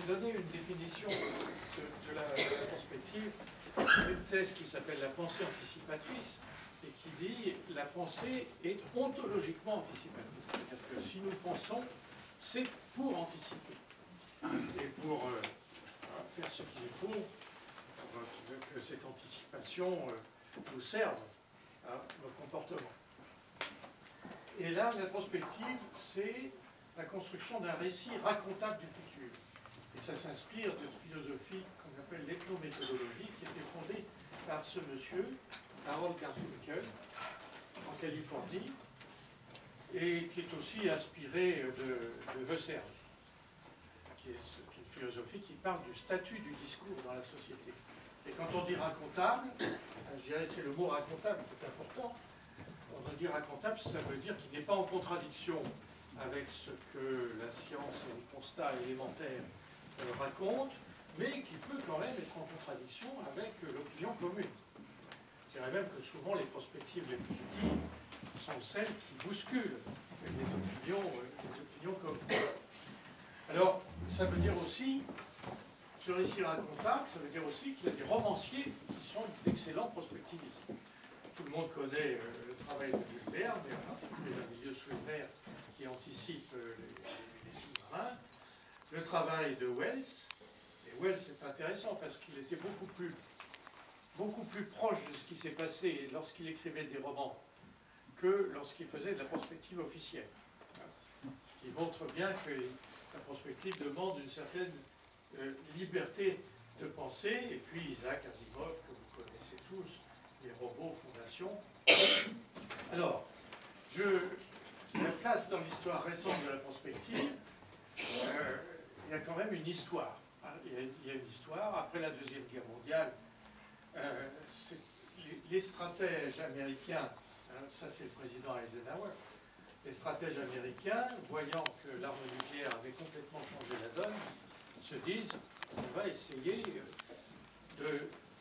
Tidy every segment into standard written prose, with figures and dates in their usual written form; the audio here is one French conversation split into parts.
donner une définition de la prospective, une thèse qui s'appelle la pensée anticipatrice, et qui dit la pensée est ontologiquement anticipatrice. C'est-à-dire que si nous pensons, c'est pour anticiper. Et pour faire ce qu'il faut pour que cette anticipation nous serve à nos comportements. Et là, la prospective, c'est la construction d'un récit racontable du futur. Et ça s'inspire d'une philosophie qu'on appelle l'ethnométhodologie, qui était fondée par ce monsieur, Harold Garfinkel, en Californie, et qui est aussi inspirée de Husserl, qui est une philosophie qui parle du statut du discours dans la société. Et quand on dit racontable, je dirais c'est le mot racontable qui est important. Quand on dit racontable, ça veut dire qu'il n'est pas en contradiction avec ce que la science et les constats élémentaires racontent, mais qui peut quand même être en contradiction avec l'opinion commune. Je dirais même que souvent les perspectives les plus utiles sont celles qui bousculent les opinions communes. Alors, ça veut dire aussi, ce récit racontable, ça veut dire aussi qu'il y a des romanciers qui sont d'excellents prospectivistes. Tout le monde connaît le travail de Jules Verne, mais en particulier le milieu sous mer qui anticipe les sous-marins. Le travail de Wells, et Wells est intéressant parce qu'il était beaucoup plus proche de ce qui s'est passé lorsqu'il écrivait des romans que lorsqu'il faisait de la prospective officielle. Ce qui montre bien que la prospective demande une certaine liberté de penser, et puis Isaac Asimov, que vous connaissez tous, les robots, Fondation. Alors, la place dans l'histoire récente de la prospective, il y a quand même une histoire. Il y a une histoire. Après la Deuxième Guerre mondiale, les stratèges américains, ça c'est le président Eisenhower, les stratèges américains, voyant que l'arme nucléaire avait complètement changé la donne, se disent on va essayer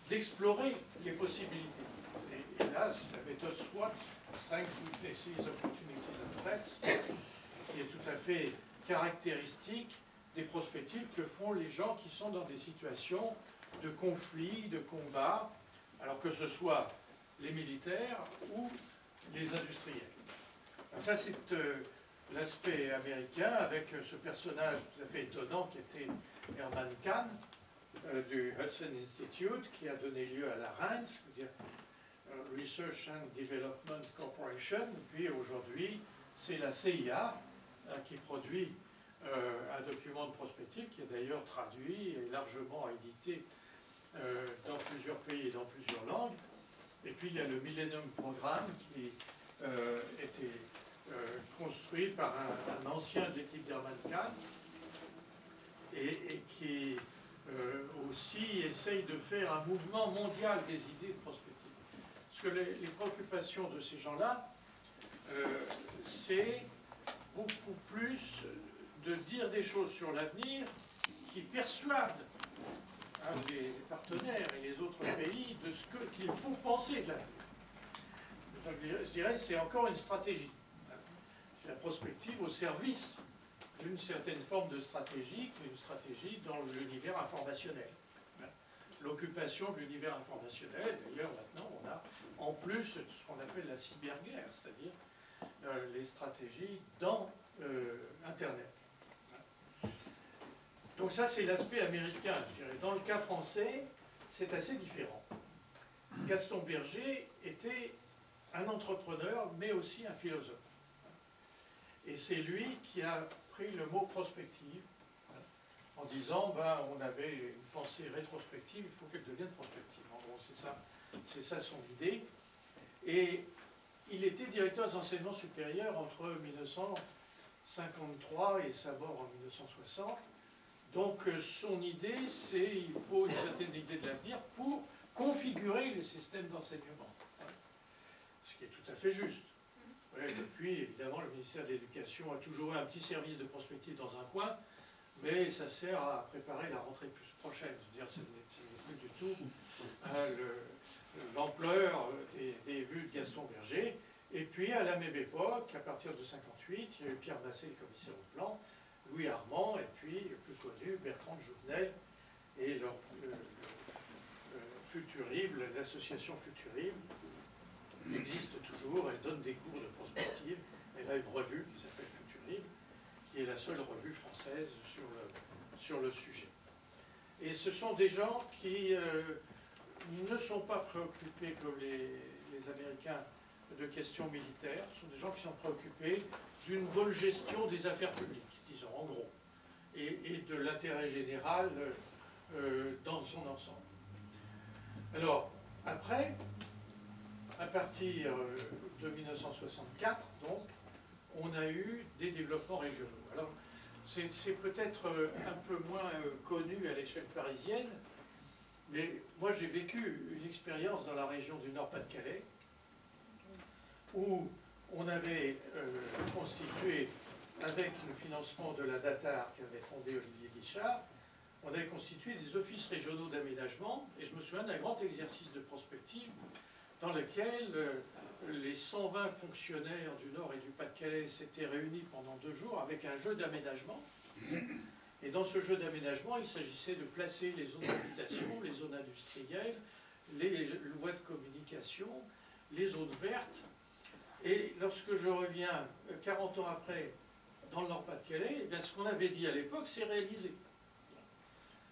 d'explorer les possibilités. Et là, la méthode SWOT, Strengths, Weaknesses, Opportunities and Threats, qui est tout à fait caractéristique des prospectives que font les gens qui sont dans des situations de conflit, de combat, alors que ce soit les militaires ou les industriels. Alors ça, c'est l'aspect américain, avec ce personnage tout à fait étonnant qui était Herman Kahn, du Hudson Institute, qui a donné lieu à la RAND, c'est-à-dire Research and Development Corporation, puis aujourd'hui, c'est la CIA qui produit un document de prospective qui est d'ailleurs traduit et largement édité dans plusieurs pays et dans plusieurs langues. Et puis il y a le Millennium Programme qui était construit par un ancien de l'équipe d'Herman Kahn et qui aussi essaye de faire un mouvement mondial des idées de prospective. Parce que les préoccupations de ces gens-là, c'est beaucoup plus de dire des choses sur l'avenir qui persuadent les partenaires et les autres pays de ce qu'il faut penser de l'avenir. Je dirais que c'est encore une stratégie. C'est la prospective au service d'une certaine forme de stratégie, qui est une stratégie dans l'univers informationnel. L'occupation de l'univers informationnel, d'ailleurs maintenant on a en plus ce qu'on appelle la cyberguerre, c'est-à-dire les stratégies dans Internet. Donc ça c'est l'aspect américain, je dirais. Dans le cas français, c'est assez différent. Gaston Berger était un entrepreneur, mais aussi un philosophe. Et c'est lui qui a pris le mot prospective, en disant, on avait une pensée rétrospective, il faut qu'elle devienne prospective. En gros, c'est ça son idée. Et il était directeur des enseignements supérieurs entre 1953 et sa mort en 1960. Donc son idée, c'est il faut une certaine idée de l'avenir pour configurer les systèmes d'enseignement. Ce qui est tout à fait juste. Ouais, depuis, évidemment, le ministère de l'Éducation a toujours eu un petit service de prospective dans un coin, mais ça sert à préparer la rentrée plus prochaine. Je veux dire, ce n'est plus du tout l'ampleur des vues de Gaston Berger. Et puis, à la même époque, à partir de 1958, il y a eu Pierre Massé, le commissaire au plan, Louis Armand, et puis, plus connu, connu, Bertrand de Jouvenel et leur Futurible, l'association Futurible existe toujours, elle donne des cours de prospective, elle a une revue qui s'appelle Futurible, qui est la seule revue française sur le sujet. Et ce sont des gens qui ne sont pas préoccupés comme les Américains de questions militaires, ce sont des gens qui sont préoccupés d'une bonne gestion des affaires publiques, disons en gros, et de l'intérêt général dans son ensemble. Alors, après, à partir de 1964, donc, on a eu des développements régionaux. Alors, c'est peut-être un peu moins connu à l'échelle parisienne, mais moi j'ai vécu une expérience dans la région du Nord-Pas-de-Calais, où on avait constitué, avec le financement de la DATAR qu'avait fondé Olivier Guichard, on avait constitué des offices régionaux d'aménagement, et je me souviens d'un grand exercice de prospective dans lequel les 120 fonctionnaires du Nord et du Pas-de-Calais s'étaient réunis pendant 2 jours avec un jeu d'aménagement. Et dans ce jeu d'aménagement, il s'agissait de placer les zones d'habitation, les zones industrielles, les lois de communication, les zones vertes. Et lorsque je reviens 40 ans après dans le Nord-Pas-de-Calais, eh bien, ce qu'on avait dit à l'époque s'est réalisé.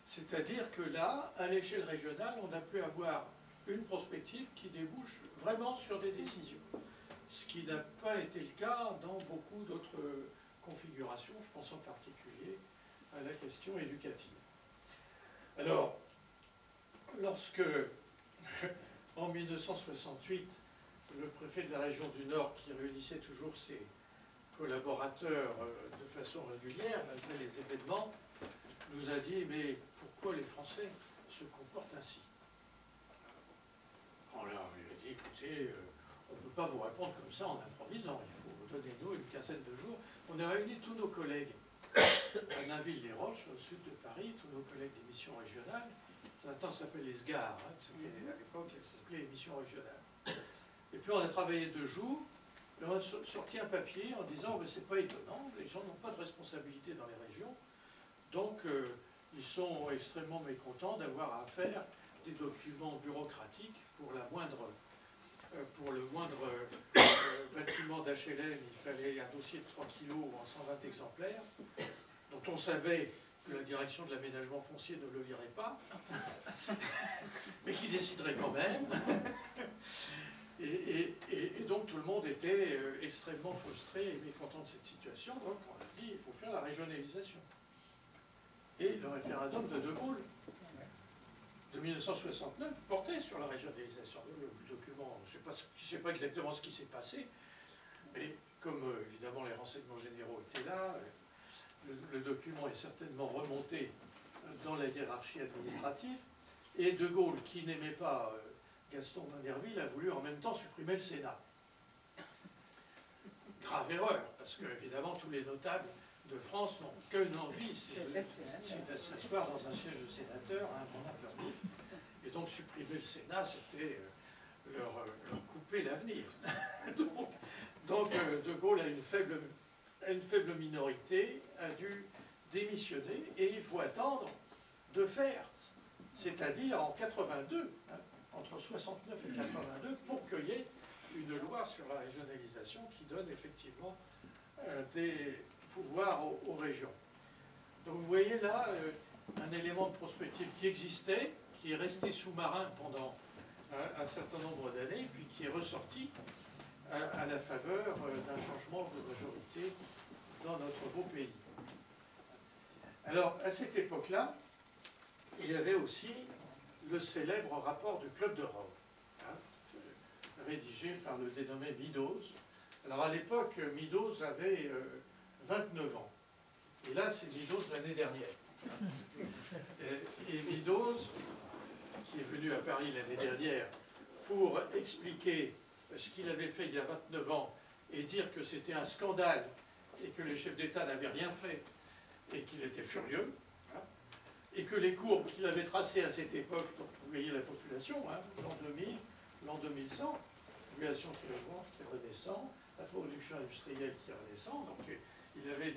C'est-à-dire que là, à l'échelle régionale, on a pu avoir une prospective qui débouche vraiment sur des décisions. Ce qui n'a pas été le cas dans beaucoup d'autres configurations, je pense en particulier à la question éducative. Alors, lorsque, en 1968, le préfet de la région du Nord, qui réunissait toujours ses collaborateurs de façon régulière, malgré les événements, nous a dit, mais pourquoi les Français se comportent ainsi? On leur a dit, écoutez, on ne peut pas vous répondre comme ça en improvisant, il faut donner-nous une quinzaine de jours. On a réuni tous nos collègues à Nainville-les-Roches, au sud de Paris, tous nos collègues des missions régionales. Maintenant, ça s'appelle les SGAR, hein, à l'époque, ça s'appelait les missions régionales. Et puis on a travaillé 2 jours, et on a sorti un papier en disant, mais c'est pas étonnant, les gens n'ont pas de responsabilité dans les régions, donc ils sont extrêmement mécontents d'avoir à faire des documents bureaucratiques pour le moindre bâtiment d'HLM, il fallait un dossier de 3 kg en 120 exemplaires, dont on savait que la direction de l'aménagement foncier ne le lirait pas, mais qui déciderait quand même. Et donc tout le monde était extrêmement frustré et mécontent de cette situation, donc on a dit il faut faire la régionalisation. Et le référendum de Gaulle de 1969 portait sur la régionalisation. Le document, je ne sais pas exactement ce qui s'est passé, mais comme évidemment les renseignements généraux étaient là, le document est certainement remonté dans la hiérarchie administrative, et De Gaulle, qui n'aimait pas Gaston Manerville, a voulu en même temps supprimer le Sénat. Grave erreur, parce que évidemment tous les notables de France n'ont qu'une envie, c'est de s'asseoir dans un siège de sénateur à un moment de leur vie. Et donc supprimer le Sénat, c'était leur couper l'avenir. donc De Gaulle a une faible minorité, a dû démissionner, et il faut attendre de faire, c'est-à-dire en 82, hein, entre 69 et 82, pour qu'il y ait une loi sur la régionalisation qui donne effectivement des pouvoirs aux régions. Donc vous voyez là un élément de prospective qui existait, qui est resté sous-marin pendant un certain nombre d'années, puis qui est ressorti à la faveur d'un changement de majorité dans notre beau pays. Alors, à cette époque-là, il y avait aussi le célèbre rapport du Club de Rome, hein, rédigé par le dénommé Meadows. Alors, à l'époque, Meadows avait 29 ans. Et là, c'est Meadows l'année dernière. Et Meadows, qui est venu à Paris l'année dernière pour expliquer ce qu'il avait fait il y a 29 ans et dire que c'était un scandale et que les chefs d'État n'avaient rien fait et qu'il était furieux, hein, et que les courbes qu'il avait tracées à cette époque pour trouver la population, hein, l'an 2000, l'an 2100, la population qui augmente, qui redescend, la production industrielle qui redescend, donc il avait...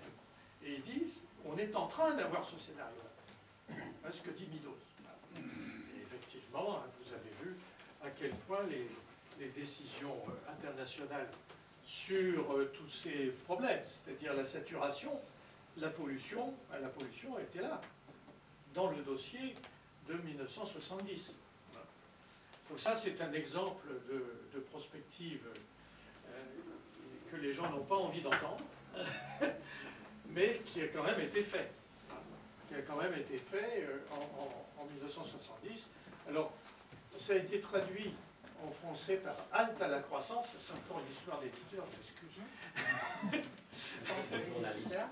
Et ils disent, on est en train d'avoir ce scénario-là. Ce que dit Meadows. Et effectivement, vous avez vu à quel point les décisions internationales sur tous ces problèmes, c'est-à-dire la saturation, la pollution était là, dans le dossier de 1970. Donc ça, c'est un exemple de prospective que les gens n'ont pas envie d'entendre, mais qui a quand même été fait. Qui a quand même été fait en 1970. Alors, ça a été traduit en français par Halte à la croissance, c'est encore une histoire d'éditeur, je m'excuse.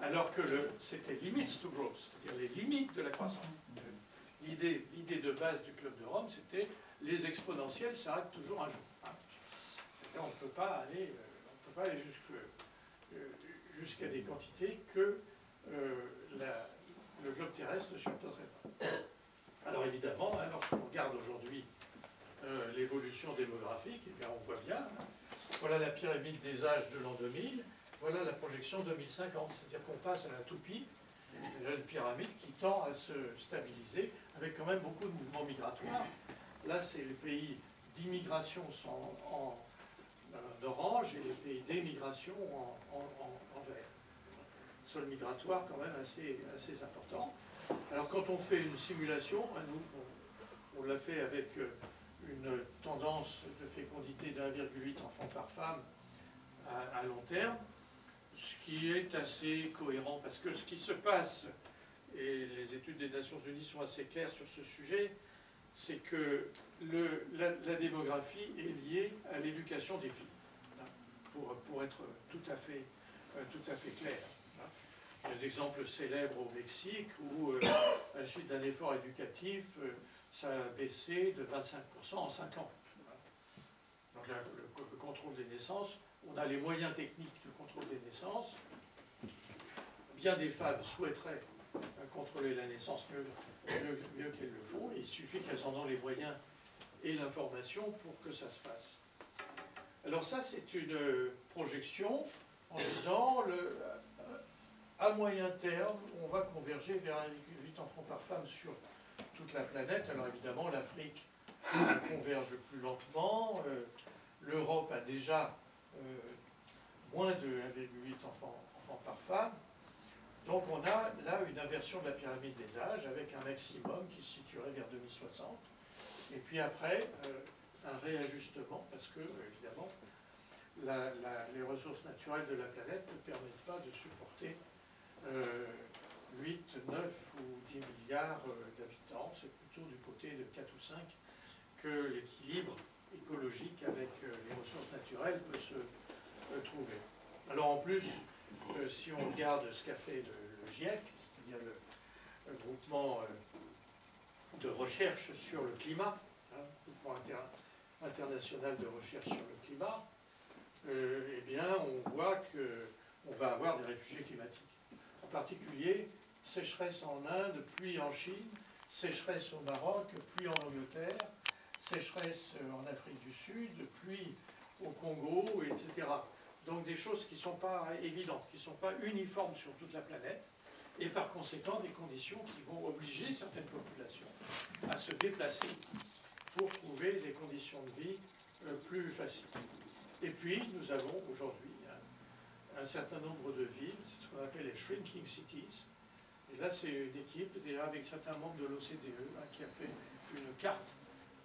Alors que c'était Limits to Growth, c'est-à-dire les limites de la croissance. L'idée de base du Club de Rome, c'était les exponentielles s'arrêtent toujours un jour. On ne peut pas aller jusqu'à des quantités que le globe terrestre ne supporterait pas. Alors évidemment, lorsqu'on regarde aujourd'hui l'évolution démographique, eh bien on voit bien, voilà la pyramide des âges de l'an 2000, voilà la projection 2050, c'est-à-dire qu'on passe à la toupie, une pyramide qui tend à se stabiliser, avec quand même beaucoup de mouvements migratoires. Là, c'est les pays d'immigration sont en orange et les pays d'émigration en vert. Sol migratoire quand même assez important. Alors quand on fait une simulation, nous on l'a fait avec une tendance de fécondité de 1,8 enfants par femme à long terme, ce qui est assez cohérent, parce que ce qui se passe, et les études des Nations Unies sont assez claires sur ce sujet, c'est que la démographie est liée à l'éducation des filles, pour être tout à fait clair. Il y a l'exemple célèbre au Mexique où, à la suite d'un effort éducatif, ça a baissé de 25% en 5 ans. Donc là, le contrôle des naissances, on a les moyens techniques de contrôle des naissances. Bien des femmes souhaiteraient contrôler la naissance mieux qu'elles le font. Il suffit qu'elles en ont les moyens et l'information pour que ça se fasse. Alors ça, c'est une projection en disant, à moyen terme, on va converger vers 1,8 enfants par femme sur toute la planète. Alors évidemment, l'Afrique converge plus lentement. L'Europe a déjà moins de 1,8 enfants par femme. Donc on a là une inversion de la pyramide des âges avec un maximum qui se situerait vers 2060. Et puis après, un réajustement parce que, évidemment, les ressources naturelles de la planète ne permettent pas de supporter 8, 9 ou 10 milliards d'habitants. C'est plutôt du côté de 4 ou 5 que l'équilibre écologique avec les ressources naturelles peut se trouver. Alors en plus, si on regarde ce qu'a fait le GIEC, c'est-à-dire le groupement de recherche sur le climat, groupement international de recherche sur le climat, eh bien on voit qu'on va avoir des réfugiés climatiques. En particulier, sécheresse en Inde, pluie en Chine, sécheresse au Maroc, pluie en Angleterre, sécheresse en Afrique du Sud, pluie au Congo, etc. Donc des choses qui ne sont pas évidentes, qui ne sont pas uniformes sur toute la planète, et par conséquent des conditions qui vont obliger certaines populations à se déplacer pour trouver des conditions de vie plus faciles. Et puis nous avons aujourd'hui un certain nombre de villes, c'est ce qu'on appelle les shrinking cities. Et là c'est une équipe avec certains membres de l'OCDE qui a fait une carte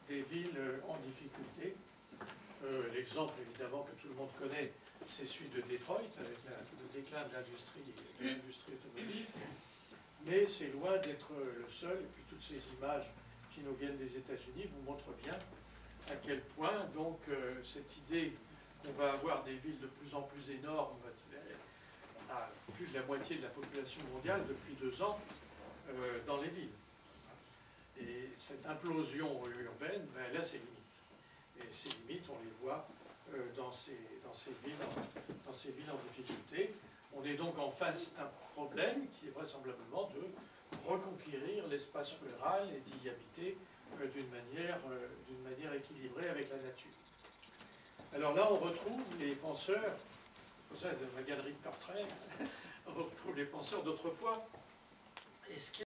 des villes en difficulté. L'exemple évidemment que tout le monde connaît, c'est celui de Detroit, avec le déclin de l'industrie automobile. Mais c'est loin d'être le seul, et puis toutes ces images qui nous viennent des États-Unis vous montrent bien à quel point donc cette idée qu'on va avoir des villes de plus en plus énormes, à plus de la moitié de la population mondiale depuis 2 ans dans les villes. Et cette implosion urbaine, ben, elle a ses limites. Et ces limites, on les voit dans ces villes en difficulté. On est donc en face d'un problème qui est vraisemblablement de reconquérir l'espace rural et d'y habiter d'une manière équilibrée avec la nature. Alors là, on retrouve les penseurs, pour ça, ma galerie de portraits, on retrouve les penseurs d'autrefois, est-ce que